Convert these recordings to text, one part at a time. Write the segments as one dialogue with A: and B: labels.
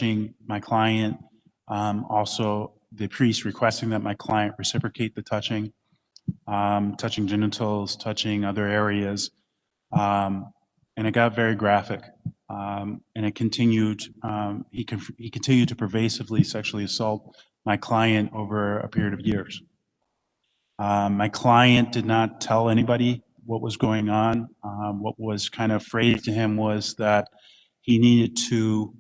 A: touching my client, also the priest requesting that my client reciprocate the touching, touching genitals, touching other areas. And it got very graphic. And it continued, he continued to pervasively sexually assault my client over a period of years. My client did not tell anybody what was going on. What was kind of phrased to him was that he needed to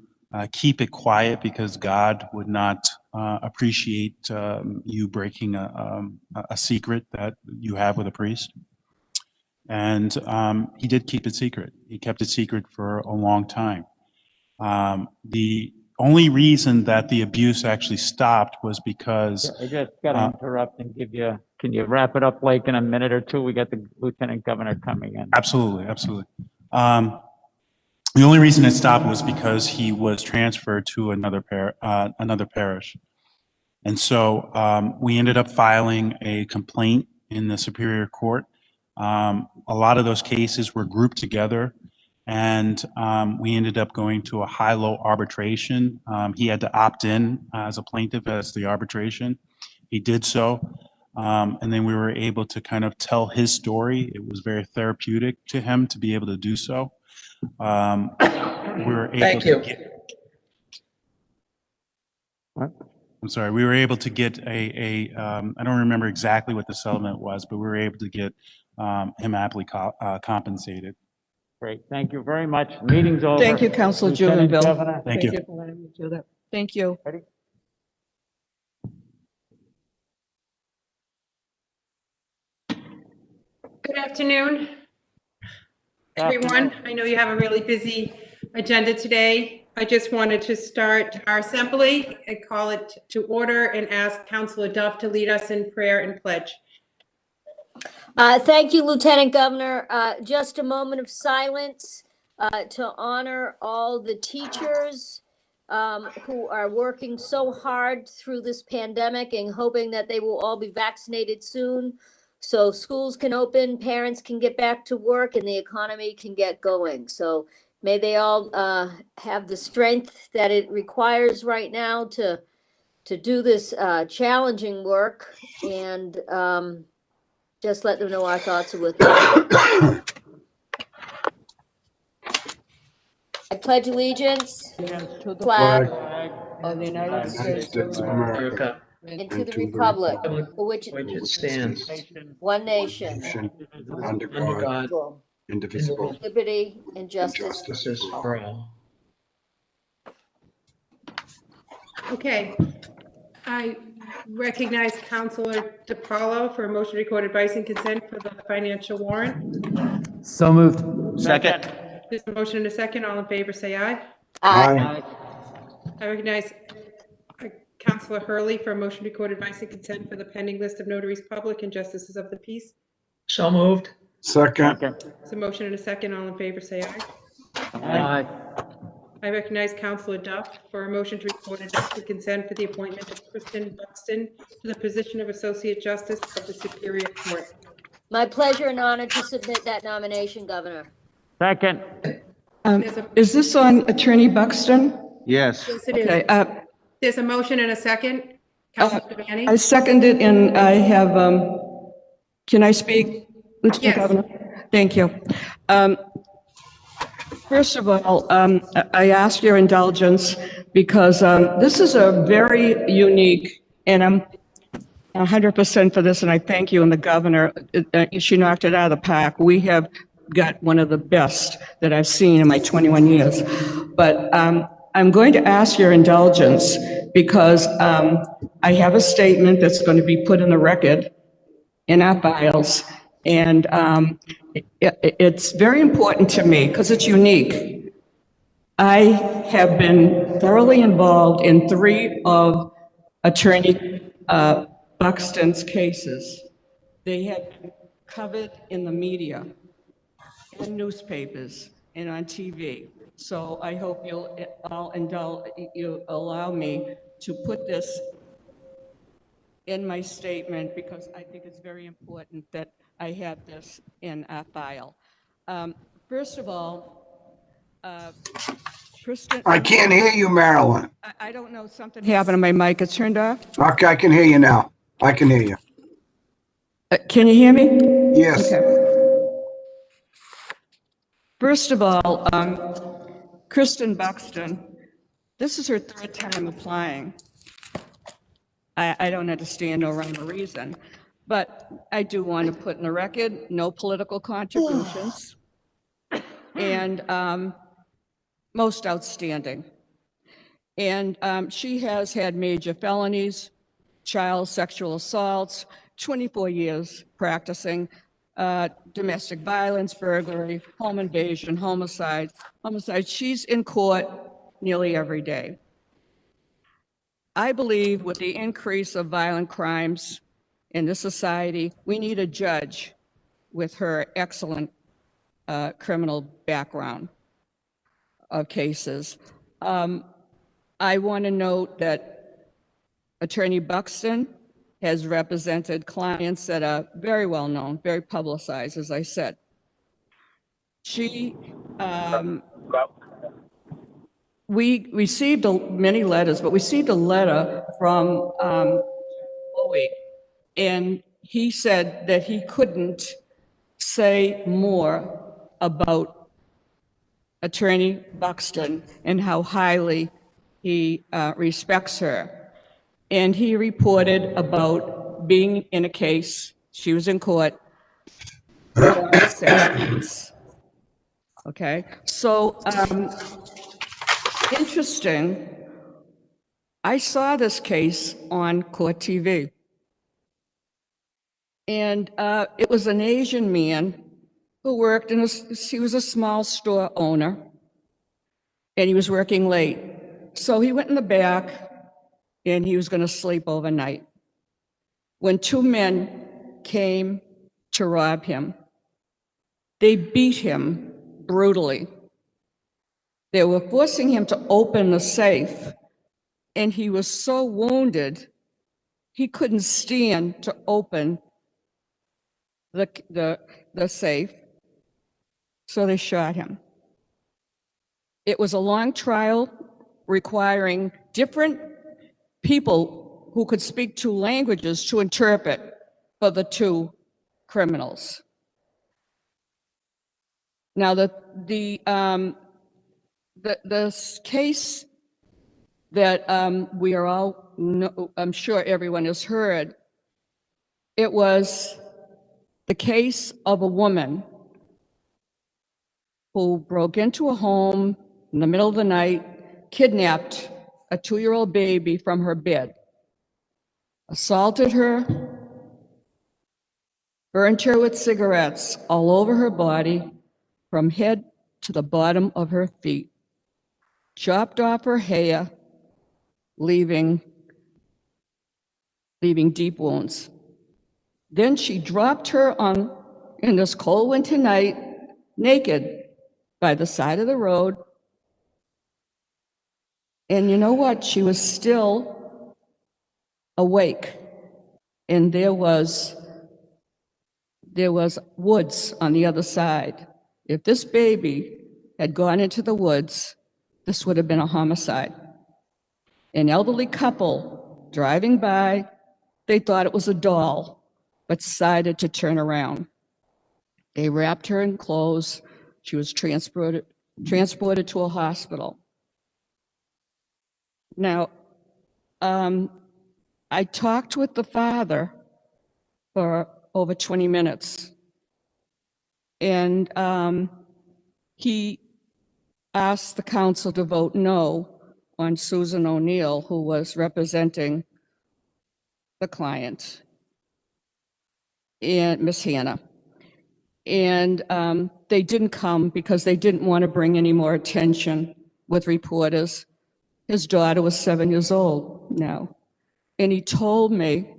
A: keep it quiet because God would not appreciate you breaking a secret that you have with a priest. And he did keep it secret. He kept it secret for a long time. The only reason that the abuse actually stopped was because
B: I just got to interrupt and give you, can you wrap it up like in a minute or two? We got the Lieutenant Governor coming in.
A: absolutely, absolutely. The only reason it stopped was because he was transferred to another parish. And so we ended up filing a complaint in the Superior Court. A lot of those cases were grouped together, and we ended up going to a high-low arbitration. He had to opt in as a plaintiff as the arbitration. He did so, and then we were able to kind of tell his story. It was very therapeutic to him to be able to do so. We were able
C: Thank you.
A: I'm sorry, we were able to get I don't remember exactly what the settlement was, but we were able to get him aptly compensated.
B: Great, thank you very much. Meeting's over.
D: Thank you, Councilor
B: Lieutenant
D: Jubenville.
B: Governor.
A: Thank you.
D: for letting me do that. Thank you.
B: Ready?
E: Good afternoon, everyone. I know you have a really busy agenda today. I just wanted to start our assembly and call it to order and ask Councilor Duff to lead us in prayer and pledge.
F: Thank you, Lieutenant Governor. Just a moment of silence to honor all the teachers who are working so hard through this pandemic and hoping that they will all be vaccinated soon so schools can open, parents can get back to work, and the economy can get going. So may they all have the strength that it requires right now to do this challenging work, and just let them know our thoughts are with them. I pledge allegiance to the flag of the United States of America and to the republic for which
C: it stands,
F: one nation,
C: under God, indivisible,
F: liberty and justice.
C: justice for all.
E: Okay. I recognize Councilor DiPaolo for a motion to record advice and consent for the financial warrant.
B: So moved. Second.
E: There's a motion and a second. All in favor, say aye.
F: Aye.
E: I recognize Councilor Hurley for a motion to record advice and consent for the pending list of notaries public and justices of the peace.
C: So moved.
G: Second.
E: There's a motion and a second. All in favor, say aye.
B: Aye.
E: I recognize Councilor Duff for a motion to record advice and consent for the appointment of Kristen Buxton to the position of Associate Justice of the Superior Court.
F: My pleasure and honor to submit that nomination, Governor.
B: Second.
D: Is this on Attorney Buxton?
B: Yes.
E: Yes, it is.
D: Okay,
E: There's a motion and a second. Councilor Devaney?
D: I second it, and I have, can I speak, Lieutenant
E: Yes.
D: Governor? Thank you. First of all, I ask your indulgence because this is a very unique, and I'm 100% for this, and I thank you and the governor. She knocked it out of the park. We have got one of the best that I've seen in my 21 years. But I'm going to ask your indulgence because I have a statement that's going to be put in the record in our files. And it's very important to me because it's unique. I have been thoroughly involved in 3 of Attorney Buxton's cases. They had been covered in the media and newspapers and on TV. So I hope you'll allow me to put this in my statement because I think it's very important that I have this in our file. First of all, Kristen.
G: I can't hear you, Marilyn.
D: I don't know, something happened to my mic. It's turned off.
G: Okay, I can hear you now. I can hear you.
D: Can you hear me?
G: Yes.
D: Okay. First of all, Kristen Buxton, this is her third time applying. I don't understand no rhyme or reason, but I do want to put in the record, no political contributions, and most outstanding. And she has had major felonies, child sexual assaults, 24 years practicing, domestic violence, burglary, home invasion, homicide. She's in court nearly every day. I believe with the increase of violent crimes in this society, we need a judge with her excellent criminal background of cases. I want to note that Attorney Buxton has represented clients that are very well known, very publicized, as I said. We received many letters, but we received a letter from Bowie, and he said that he couldn't say more about Attorney Buxton and how highly he respects her. And he reported about being in a case, she was in court for 6 months. Okay, so interesting, I saw this case on Court TV. And it was an Asian man who worked he was a small store owner, and he was working late. So he went in the back, and he was going to sleep overnight. When two men came to rob him, they beat him brutally. They were forcing him to open the safe, and he was so wounded, he couldn't stand to open the safe, so they shot him. It was a long trial requiring different people who could speak two languages to interpret for the two criminals. Now, the case that we are all, I'm sure everyone has heard, it was the case of a woman who broke into a home in the middle of the night, kidnapped a 2-year-old baby from her bed, assaulted her, burnt her with cigarettes all over her body, from head to the bottom of her feet, chopped off her hair, leaving deep wounds. Then she dropped her in this cold winter night, naked, by the side of the road. And you know what? She was still awake. And there was woods on the other side. If this baby had gone into the woods, this would have been a homicide. An elderly couple driving by, they thought it was a doll, but decided to turn around. They wrapped her in clothes. She was transported to a hospital. Now, I talked with the father for over 20 minutes, and he asked the council to vote no on Susan O'Neill, who was representing the client, and Miss Hannah. And they didn't come because they didn't want to bring any more attention with reporters. His daughter was 7 years old now. And he told me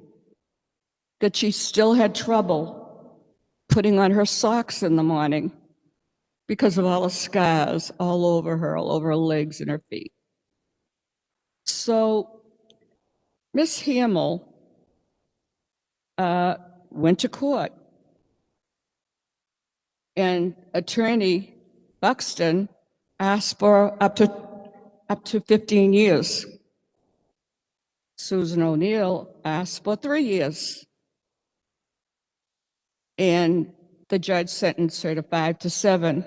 D: that she still had trouble putting on her socks in the morning because of all the scars all over her legs and her feet. So Miss Hamill went to court, and Attorney Buxton asked for up to 15 years Susan O'Neill asked for 3 years. And the judge sentenced her to 5 to 7.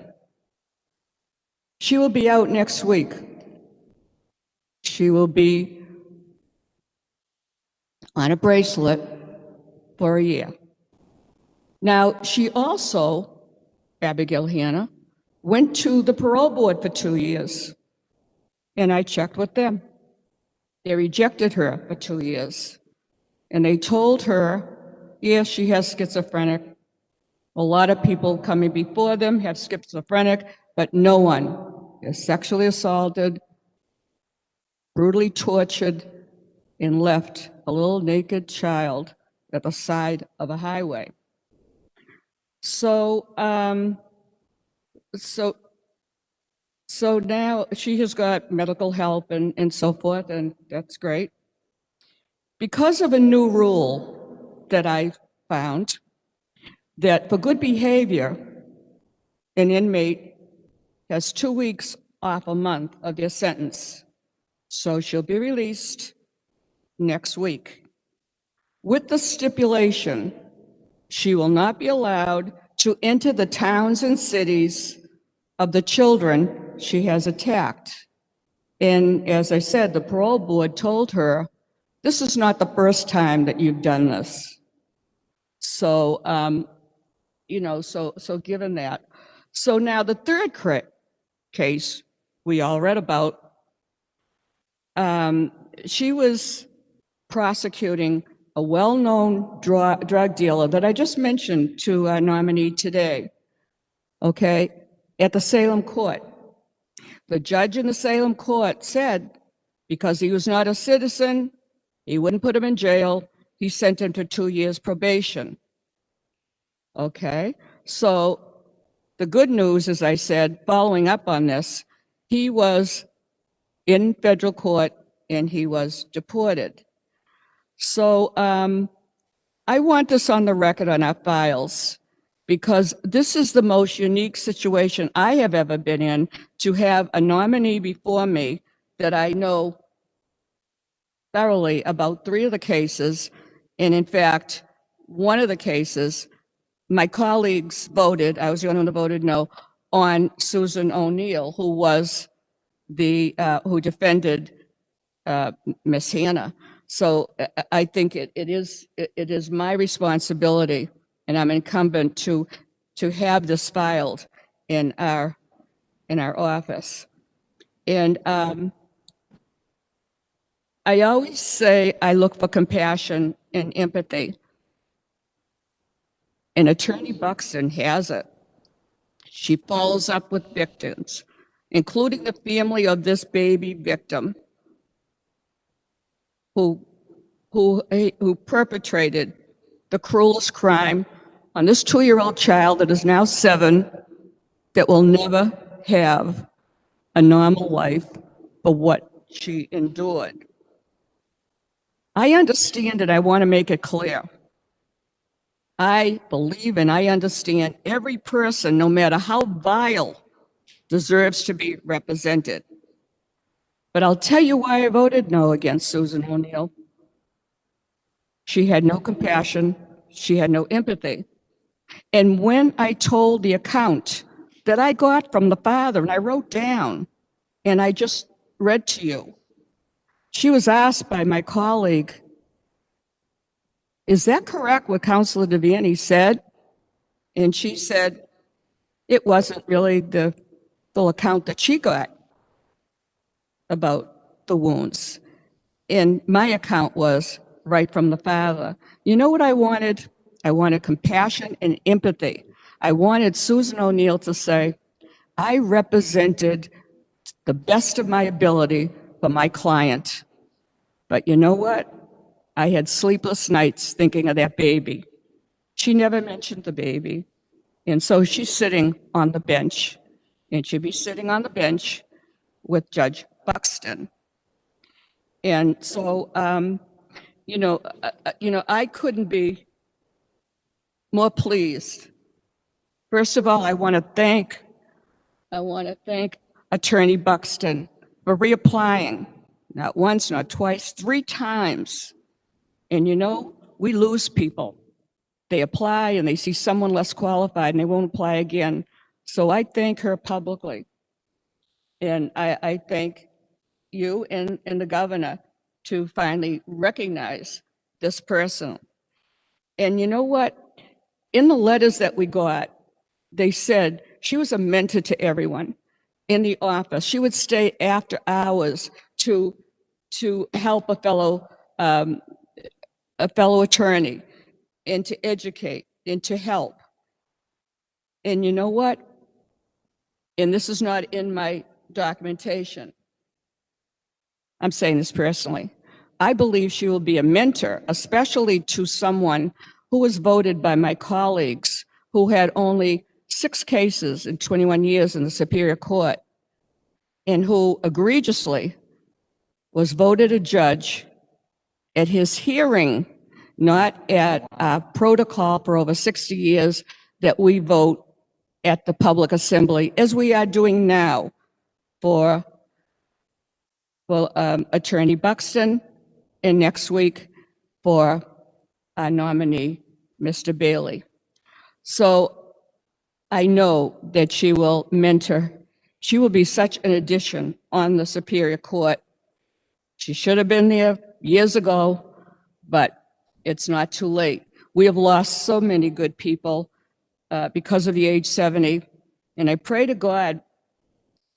D: She will be out next week. She will be on a bracelet for a year. Now, she also, Abigail Hanna, went to the parole board for 2 years. And I checked with them. They rejected her for 2 years. And they told her, yes, she has schizophrenic. A lot of people coming before them have schizophrenic, but no one is sexually assaulted, brutally tortured, and left a little naked child at the side of a highway. So, so now she has got medical help and so forth, and that's great. Because of a new rule that I found, that for good behavior, an inmate has 2 weeks off a month of their sentence. So she'll be released next week. With the stipulation, she will not be allowed to enter the towns and cities of the children she has attacked. And as I said, the parole board told her, this is not the first time that you've done this. So, so given that. So now the third case we all read about, she was prosecuting a well-known drug dealer that I just mentioned to our nominee today, okay, at the Salem court. The judge in the Salem court said, because he was not a citizen, he wouldn't put him in jail, he sent him to 2 years probation. Okay, so the good news, as I said, following up on this, he was in federal court and he was deported. So I want this on the record on our files, because this is the most unique situation I have ever been in, to have a nominee before me that I know thoroughly about 3 of the cases. And in fact, one of the cases, my colleagues voted, I was the only one that voted no, on Susan O'Neill, who was the, who defended Miss Hanna. So I think it is my responsibility, and I'm incumbent to have this filed in our office. And I always say I look for compassion and empathy. And Attorney Buxton has it. She follows up with victims, including the family of this baby victim who perpetrated the cruelest crime on this 2-year-old child that is now 7, that will never have a normal life for what she endured. I understand it. I want to make it clear. I believe and I understand every person, no matter how vile, deserves to be represented. But I'll tell you why I voted no against Susan O'Neill. She had no compassion. She had no empathy. And when I told the account that I got from the father, and I wrote down, and I just read to you, she was asked by my colleague, is that correct what Councilor Devaney said? And she said, it wasn't really the full account that she got about the wounds. And my account was right from the father. You know what I wanted? I wanted compassion and empathy. I wanted Susan O'Neill to say, I represented the best of my ability for my client. But you know what? I had sleepless nights thinking of that baby. She never mentioned the baby. And so she's sitting on the bench, and she'd be sitting on the bench with Judge Buxton. And so, I couldn't be more pleased. First of all, I want to thank Attorney Buxton for reapplying not once, not twice, 3 times. And you know, we lose people. They apply and they see someone less qualified and they won't apply again. So I thank her publicly. And I thank you and the governor to finally recognize this person. And you know what? In the letters that we got, they said she was a mentor to everyone in the office. She would stay after hours to help a fellow attorney and to educate and to help. And you know what? And this is not in my documentation. I'm saying this personally. I believe she will be a mentor, especially to someone who was voted by my colleagues who had only 6 cases in 21 years in the Superior Court and who egregiously was voted a judge at his hearing, not at a protocol for over 60 years that we vote at the public assembly, as we are doing now for Attorney Buxton, and next week for our nominee, Mr. Bailey. So I know that she will mentor. She will be such an addition on the Superior Court. She should have been there years ago, but it's not too late. We have lost so many good people because of the age 70, and I pray to God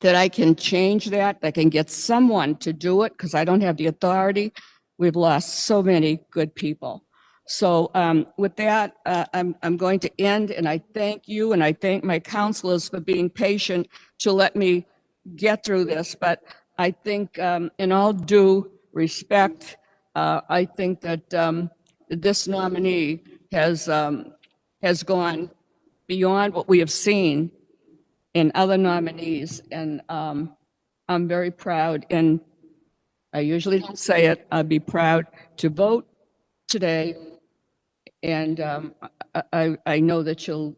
D: that I can change that, I can get someone to do it, because I don't have the authority. We've lost so many good people. So with that, I'm going to end, and I thank you, and I thank my counselors for being patient to let me get through this. But I think, in all due respect, I think that this nominee has gone beyond what we have seen in other nominees, and I'm very proud, and I usually don't say it, I'd be proud to vote today, and I know that she'll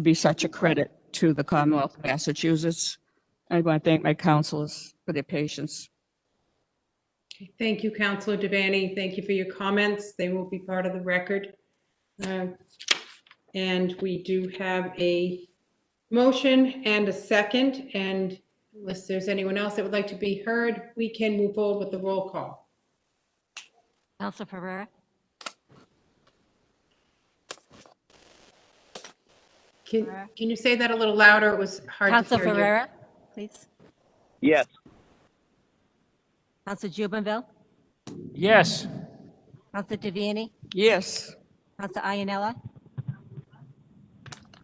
D: be such a credit to the Commonwealth of Massachusetts. I want to thank my counselors for their patience.
E: Thank you, Councilor Devaney. Thank you for your comments. They will be part of the record. And we do have a motion and a second, and unless there's anyone else that would like to be heard, we can move forward with the roll call.
H: Councilor Ferrera?
E: Can you say that a little louder? It was hard to
H: Councilor
E: hear you.
H: Ferrera, please.
I: Yes.
H: Councilor Jubenville?
B: Yes.
H: Councilor Devaney?
D: Yes.
H: Councilor Iannella?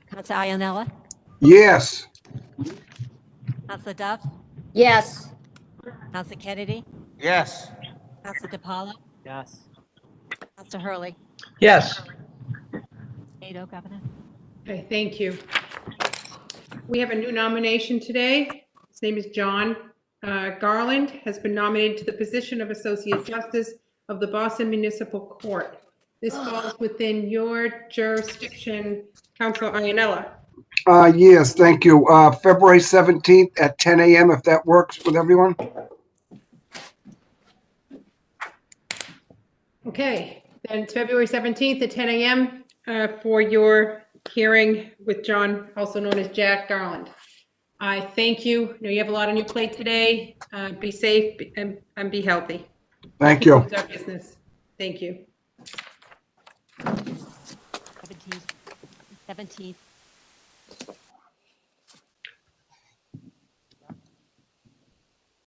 H: Councilor Iannella?
G: Yes.
H: Councilor Duff?
F: Yes.
H: Councilor Kennedy?
I: Yes.
H: Councilor DiPaolo?
B: Yes.
H: Councilor Hurley?
C: Yes.
H: 8-0, Governor.
E: Okay, thank you. We have a new nomination today. His name is John Garland, has been nominated to the position of Associate Justice of the Boston Municipal Court. This falls within your jurisdiction, Councilor Iannella.
G: Yes, thank you. February 17th at 10 a.m. if that works with everyone.
E: Okay, then it's February 17th at 10 a.m. For your hearing with John, also known as Jack Garland. I thank you. I know you have a lot on your plate today. Be safe and be healthy.
G: Thank you.
E: Concludes our business. Thank you.
H: 17th.